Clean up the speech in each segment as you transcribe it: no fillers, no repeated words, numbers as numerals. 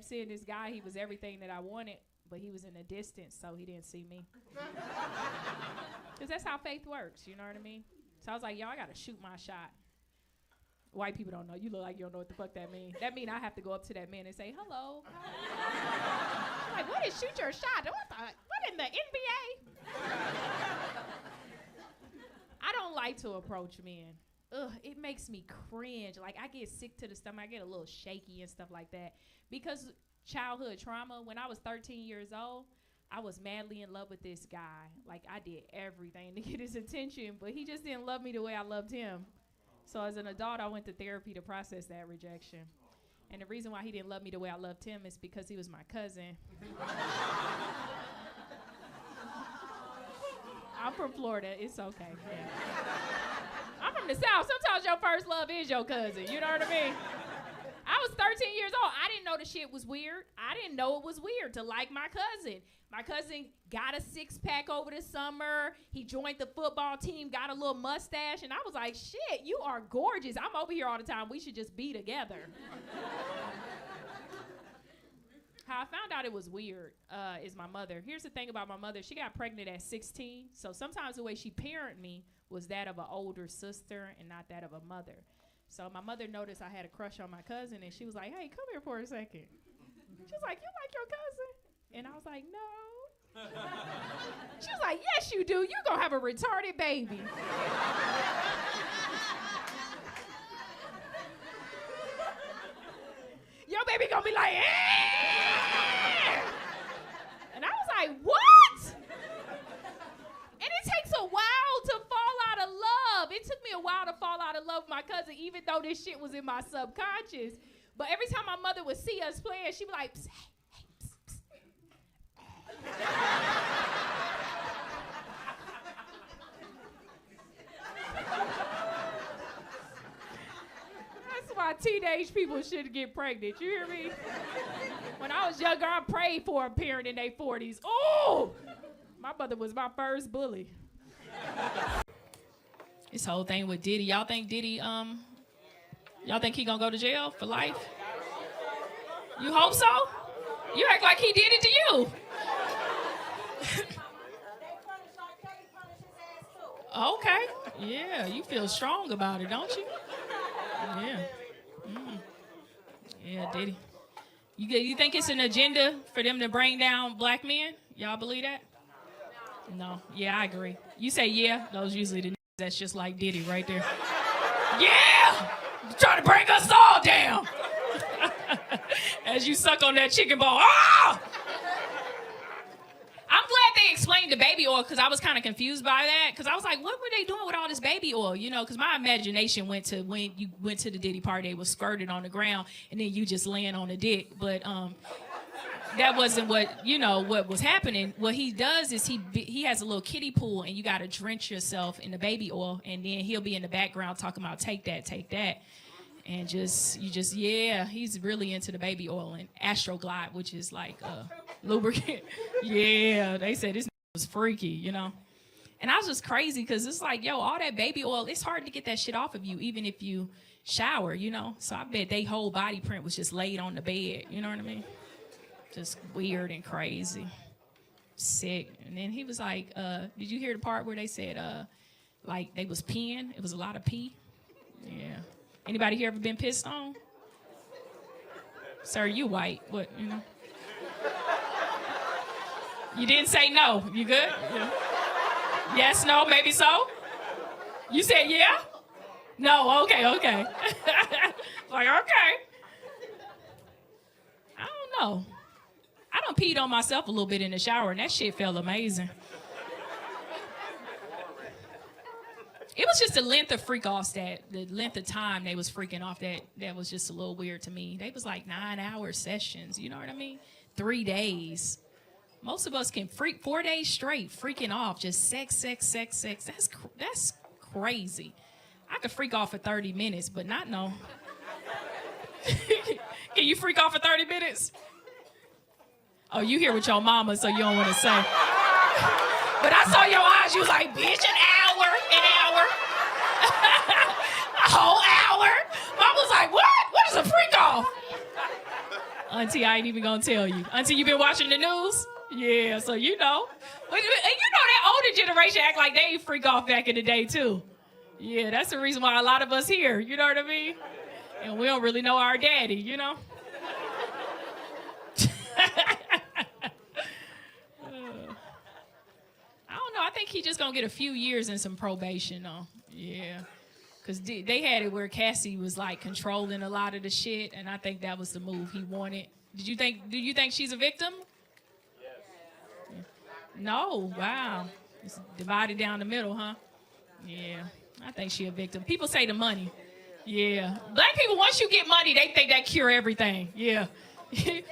Seeing this guy, he was everything that I wanted, but he was in the distance, so he didn't see me. Because that's how faith works, you know what I mean? So I was like, yo, I got to shoot my shot. White people don't know. You look like you don't know what the fuck that means. That means I have to go up to that man and say, hello. I'm like, what is shoot your shot? What in the NBA? I don't like to approach men. Ugh, it makes me cringe. Like, I get sick to the stomach. I get a little shaky and stuff like that. Because childhood trauma, when I was 13 years old, I was madly in love with this guy. Like, I did everything to get his attention, but he just didn't love me the way I loved him. So as an adult, I went to therapy to process that rejection. And the reason why he didn't love me the way I loved him is because he was my cousin. I'm from Florida. It's okay. Yeah. I'm from the South. Sometimes your first love is your cousin. You know what I mean? I was 13 years old. I didn't know the shit was weird. I didn't know it was weird to like my cousin. My cousin got a six-pack over the summer. He joined the football team, got a little mustache, and I was like, shit, you are gorgeous. I'm over here all the time. We should just be together. How I found out it was weird is my mother. Here's the thing about my mother. She got pregnant at 16, so sometimes the way she parented me was that of an older sister and not that of a mother. So my mother noticed I had a crush on my cousin, and she was like, hey, come here for a second. She was like, you like your cousin? And I was like, no. She was like, yes, you do. You're going to have a retarded baby. Your baby going to be like, eh. And I was like, what? And it takes a while to fall out of love. It took me a while to fall out of love with my cousin, even though this shit was in my subconscious. But every time my mother would see us playing, she'd be like, psst, hey, psst, psst. That's why teenage people shouldn't get pregnant. You hear me? When I was younger, I prayed for a parent in their 40s. Oh! My mother was my first bully. This whole thing with Diddy, y'all think Diddy, y'all think he gonna go to jail for life? You hope so? You act like he did it to you. Okay. Yeah, you feel strong about it, don't you? Yeah. Yeah, Diddy. You think it's an agenda for them to bring down black men? Y'all believe that? No. Yeah, I agree. You say yeah, those usually the niggas that's just like Diddy right there. Yeah! You're trying to bring us all down. As you suck on that chicken bone. Ah! I'm glad they explained the baby oil because I was kind of confused by that. Because I was like, what were they doing with all this baby oil? You know, because my imagination went to when you went to the Diddy party, it was squirted on the ground and then you just laying on the dick. But that wasn't what was happening. What he does is he has a little kiddie pool and you got to drench yourself in the baby oil and then he'll be in the background talking about take that. And yeah, he's really into the baby oil and Astroglide, which is like lubricant. Yeah, they said this was freaky, you know. And I was just crazy because it's like, yo, all that baby oil, it's hard to get that shit off of you, even if you shower, you know. So I bet they whole body print was just laid on the bed, you know what I mean? Just weird and crazy. Sick. And then he was like, did you hear the part where they said, like, they was peeing? It was a lot of pee. Yeah. Anybody here ever been pissed on? Sir, you white. What, you know? You didn't say no. You good? Yeah. Yes, no, maybe so? You said yeah? No, okay. Like, okay. I don't know. I done peed on myself a little bit in the shower, and that shit felt amazing. It was just the length of the length of time they was freaking off that was just a little weird to me. They was like 9-hour sessions, you know what I mean? 3 days. Most of us can freak 4 days straight, freaking off, just sex. That's crazy. I could freak off for 30 minutes, but not no. Can you freak off for 30 minutes? Oh, you here with your mama, so you don't want to say. But I saw your eyes, you was like, bitch, an hour. A whole hour? Mom was like, what? What is a freak off? Auntie, I ain't even gonna tell you. Auntie, you been watching the news? Yeah, so you know. And you know that older generation act like they ain't freak off back in the day too. Yeah, that's the reason why a lot of us here, you know what I mean? And we don't really know our daddy, you know? I don't know. I think he just gonna get a few years and some probation, though. Yeah. Because they had it where Cassie was, like, controlling a lot of the shit, and I think that was the move he wanted. Do you think she's a victim? Yes. Yeah. No. Wow. It's divided down the middle, huh? Yeah. I think she a victim. People say the money. Yeah. Black people, once you get money, they think that cure everything. Yeah.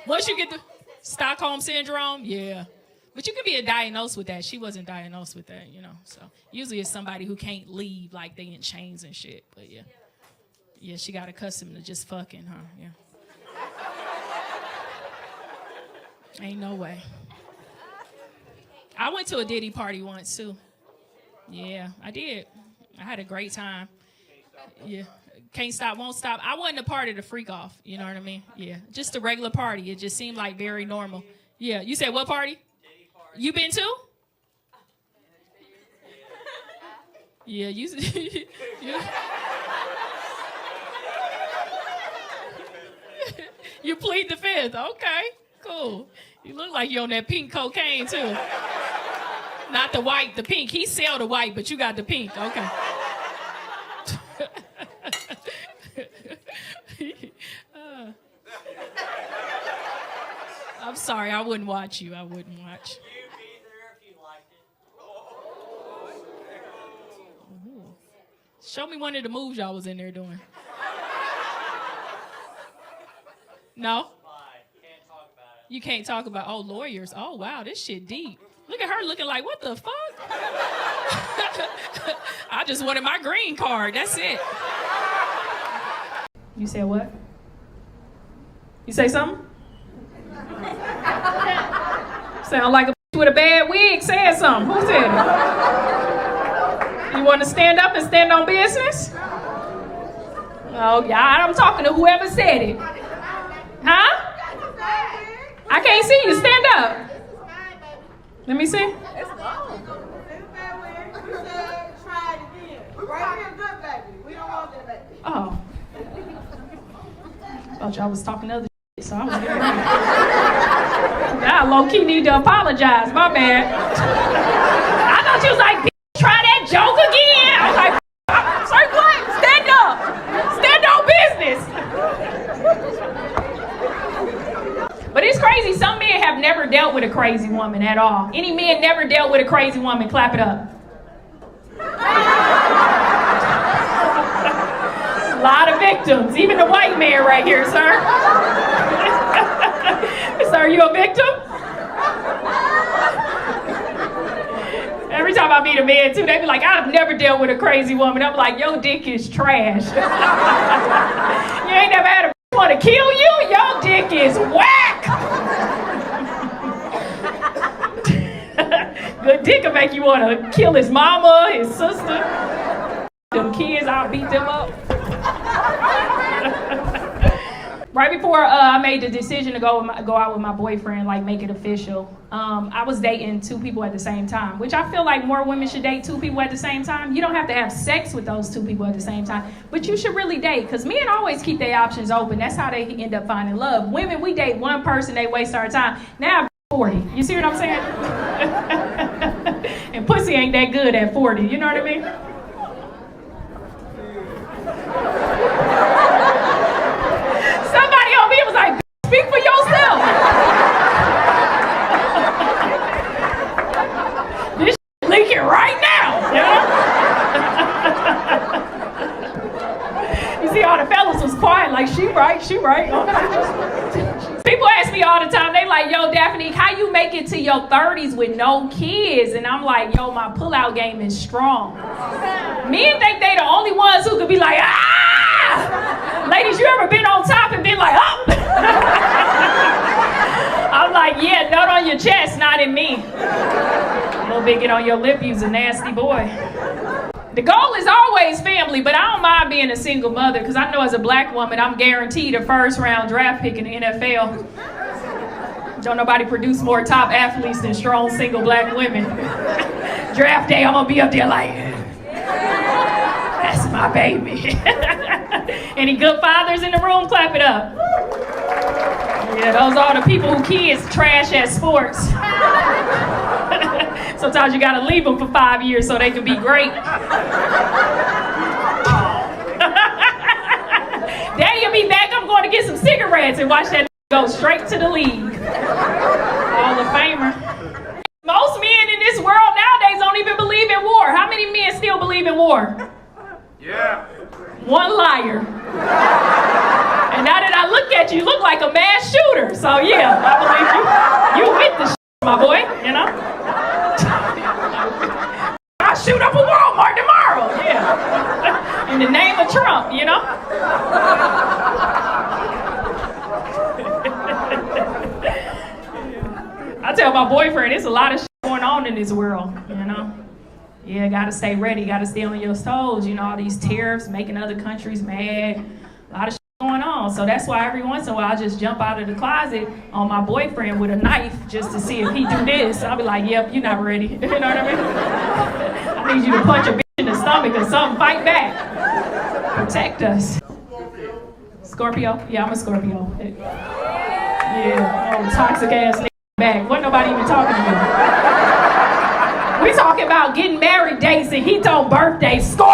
Once you get the Stockholm Syndrome, yeah. But you could be diagnosed with that. She wasn't diagnosed with that, you know. So usually it's somebody who can't leave, like they in chains and shit. But yeah. Yeah, she got accustomed to just fucking, huh? Yeah. Ain't no way. I went to a Diddy party once too. Yeah, I did. I had a great time. Yeah. Can't stop, won't stop. I wasn't a part of the freak off, you know what I mean? Yeah. Just a regular party. It just seemed like very normal. Yeah. You said what party? You been too? Yeah, you you plead the fifth. Okay, cool. You look like you're on that pink cocaine too. Not the white, the pink. He sell the white, but you got the pink. Okay. I'm sorry, I wouldn't watch you. I wouldn't watch. You'd be there if you liked it. Ooh. Show me one of the moves y'all was in there doing. No? Can't talk about it. You can't talk about, oh, lawyers. Oh, wow, this shit deep. Look at her looking like, what the fuck? I just wanted my green card. That's it. You said what? You say something? Sound like a with a bad wig saying something. Who said it? You want to stand up and stand on business? Oh, yeah, I'm talking to whoever said it. Huh? I can't see you. Stand up. Let me see. Oh. Thought y'all was talking other shit, so I was here. I low-key need to apologize. My bad. I thought you was like, try that joke again. I was like, sorry, what? Stand up. Stand on business. But it's crazy. Some men have never dealt with a crazy woman at all. Any men never dealt with a crazy woman? Clap it up. A lot of victims. Even the white man right here, sir. Sir, are you a victim? Every time I meet a man, too, they be like, I've never dealt with a crazy woman. I'm like, your dick is trash. You ain't never had a want to kill you? Your dick is whack. Good dick will make you want to kill his mama, his sister. Them kids, I'll beat them up. Right before I made the decision to go out with my boyfriend, like make it official, I was dating two people at the same time, which I feel like more women should date two people at the same time. You don't have to have sex with those two people at the same time, but you should really date, because men always keep their options open. That's how they end up finding love. Women, we date one person, they waste our time. Now I'm 40. You see what I'm saying? And pussy ain't that good at 40. You know what I mean? Somebody on me was like, speak for yourself. This shit leaking right now, you know? You see, all the fellas was quiet, like, she right. People ask me all the time, they like, yo, Daphnique, how you make it to your 30s with no kids? And I'm like, yo, my pullout game is strong. Men think they the only ones who could be like, ah! Ladies, you ever been on top and been like, oh! I'm like, yeah, nut on your chest, not in me. A little bit get on your lip, you's a nasty boy. The goal is always family, but I don't mind being a single mother because I know as a black woman, I'm guaranteed a first-round draft pick in the NFL. Don't nobody produce more top athletes than strong single black women. Draft day, I'm gonna be up there like, that's my baby. Any good fathers in the room? Clap it up. Yeah, those are the people who kids trash at sports. Sometimes you gotta leave them for 5 years so they can be great. Daddy'll be back. I'm going to get some cigarettes and watch that go straight to the league. Hall of Famer. Most men in this world nowadays don't even believe in war. How many men still believe in war? Yeah. One liar. And now that I look at you, you look like a mass shooter. So yeah, I believe you. You with the my boy, you know? I'll shoot up a Walmart tomorrow, yeah. In the name of Trump, you know? I tell my boyfriend, there's a lot of shit going on in this world, you know? Yeah, gotta stay ready, gotta stay on your toes, you know, all these tariffs making other countries mad, a lot of shit going on. So that's why every once in a while I just jump out of the closet on my boyfriend with a knife just to see if he do this. I'll be like, yep, you're not ready. You know what I mean? I need you to punch a bitch in the stomach or something, fight back. Protect us. Scorpio? Yeah, I'm a Scorpio. Yeah, oh, toxic ass nigga back. What nobody even talking about? We talking about getting married dates and he told birthday, Scorpio.